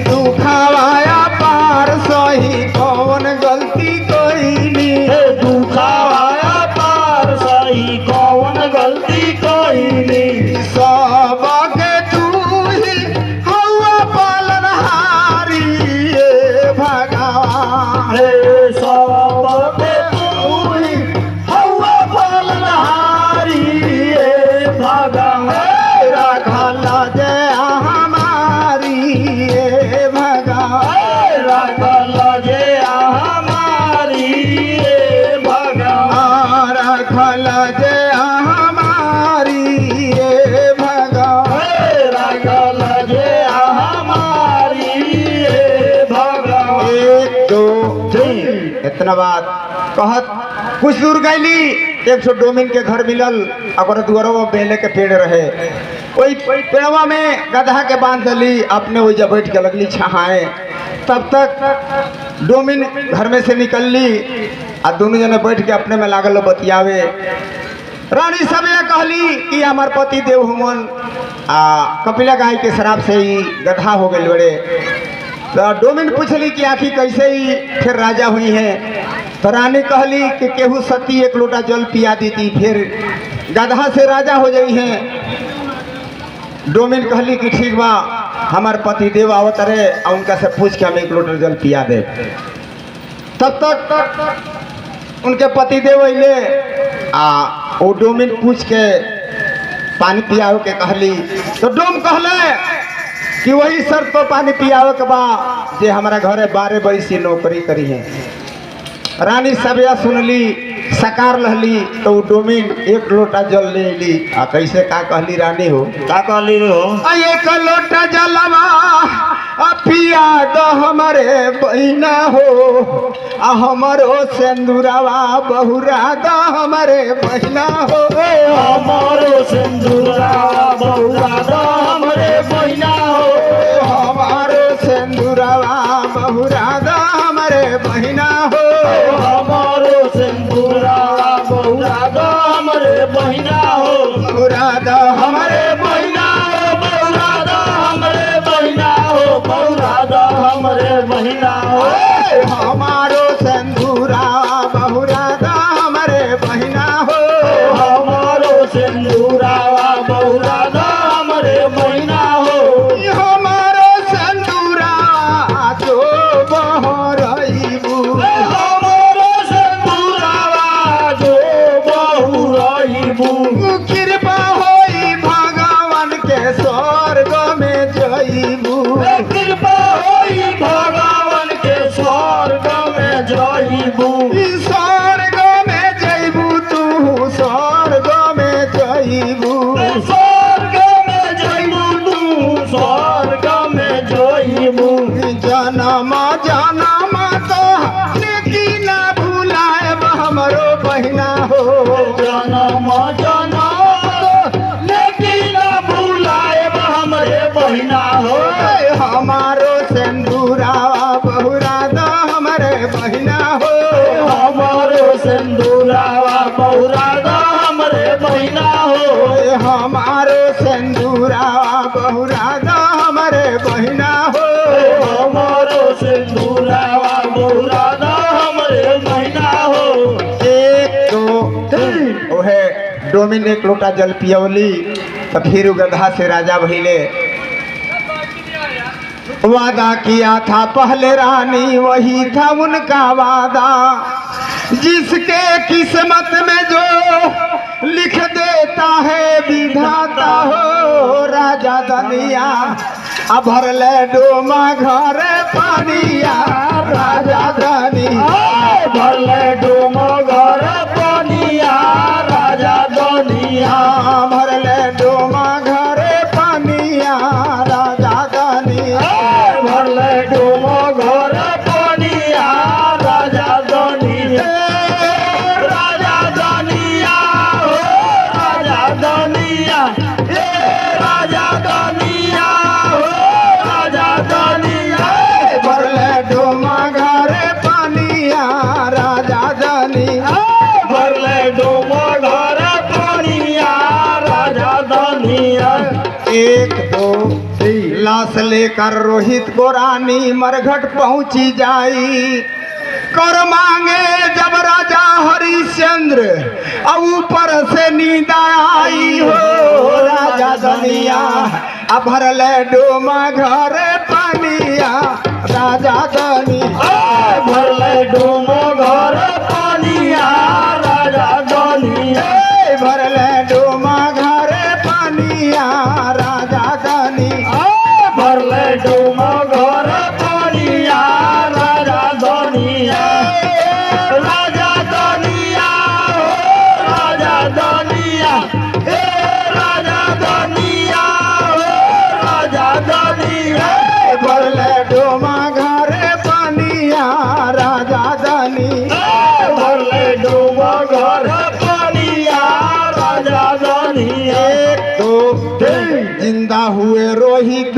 तू खावाया पार सही कौन गलती कईनी तू खावाया पार सही कौन गलती कईनी सबके तू ही हवा पालनहारी भगवान सबके तू ही हवा पालनहारी भगवान रखल जे हमारी भगवान रखल जे हमारी भगवान रखल जे हमारी भगवान रखल जे हमारी भगवान। एक दो तीन इतना बात कहत कुछ दूर गईली एक सौ डोमिन के घर मिलल अगर दुआरो बेले के पेड़ रहे वही पेड़वा में गधा के बांध ली अपने वही जब बैठ के लगली छहाए तब तक डोमिन घर में से निकल ली और दोनों जने बैठ के अपने में लागल बतियावे रानी सब ये कहली कि हमार पति देव हुमन कपिला गाय के शराब से ही गधा हो गए बड़े तो डोमिन पूछली कि आखिर कैसे ही फिर राजा हुई है तो रानी कहली कि केहू सती एक लोटा जल पिया दी थी फिर गधा से राजा हो जाई है डोमिन कहली कि ठीक बा हमार पति देव आवत रहे और उनका से पूछ के हम एक लोटा जल पिया दे तब तक उनके पति देव अले वो डोमिन पूछ के पानी पियाओ के कहली तो डोम कहले कि वही सर तो पानी पियाओ के बा जे हमारा घरे 12 बरिस नौकरी करी है रानी सबिया सुनली सकार लहली तो डोमिन एक लोटा जल ले ली आ कैसे का कहली रानी हो का कहली हो एक लोटा जलवा पिया दो हमारे बहिना हो आ हमारो सिंदूरवा बहुरा दो हमारे बहिना हो हमारो सिंदूरा बहुरा दो हमारे बहिना हो हमारो सिंदूरवा बहुरा दो हमारे बहिना हो हमारो सिंदूरा बहुरा दो हमारे बहिना हो बहुरा दो हमारे बहिना हो बहुरा दो हमारे बहिना हो बहुरा दो हमारे बहिना हो हमारो सिंदूरा बहुरा दो हमारे बहिना हो हमारो सिंदूरा बहुरा दो हमारे बहिना हो हमारो सिंदूरा जो बहरईबू हमारो सिंदूरा जो बहुरईबू कृपा होई भगवान के स्वर्ग में जईबू कृपा होई भगवान के स्वर्ग में जईबू स्वर्ग में जईबू तू स्वर्ग में जईबू स्वर्ग में जईबू तू स्वर्ग में जईबू जनम जनम तो लेकिन ना भुलाए हमरो बहिना हो जनम जनम लेकिन भुलाए हमरे बहिना हो हमारो सिंदूरा बहुरा दो हमारे बहिना हो हमारो सिंदूरा बहुरा दो हमरे बहिना हो हमारो सिंदूरा बहुरा दो हमारे बहिना हो हमारो सिंदूरा बहुरा दो हमरे बहिना हो एक दो तीन ओहे डोमिन एक लोटा जल पियौली तो फिर गधा से राजा भइले वादा किया था पहले रानी वही था उनका वादा जिसके किस्मत में जो लिख देता है विधाता हो राजा दनिया अब भर ले डोमा घर पानिया राजा दनिया भर ले डोमा घर पानिया राजा दनिया भर ले डोमा घर पानिया राजा दनिया भर ले डोमा घर पानिया राजा दनिया राजा दनिया हो राजा दनिया राजा दनिया हो राजा दनिया भर ले डोमा घर पानिया राजा लेकर रोहित को रानी मरघट पहुंची जाई। कर मांगे जब राजा हरिश्चंद्र अब ऊपर से नींद आई हो। राजा धनिया अब भर ले डोमा घर पानिया। राजा धनी भर ले डूमो घर पानिया। राजा धनिया भर ले डोमा घर पानिया। राजा धनी भर ले डूमो घर पानिया। राजा धनिया राजा धनिया हो राजा धनिया हे राजा धनिया हो राजा धनिया भर ले डोमा घर पानिया। राजा धनी भर ले डूमो घर पानिया। राजा धनिया तो जिंदा हुए रोहित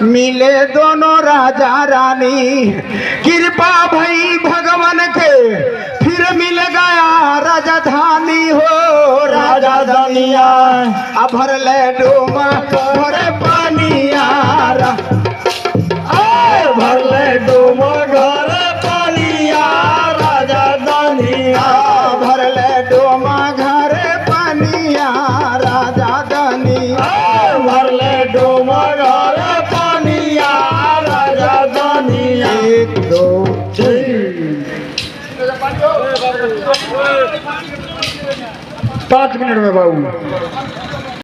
मिले दोनों राजा रानी। कृपा भई भगवान के फिर मिल गया राजधानी हो। राजा धनिया अब भर ले डोमा भर पानिया। भर ले डूमो घर पानिया। राजा धनिया भर ले डोमा घर पानिया। राजा धनी भर ले डूमो घर पानिया। राजा धनिया 1 2 5 मिनट में बाबू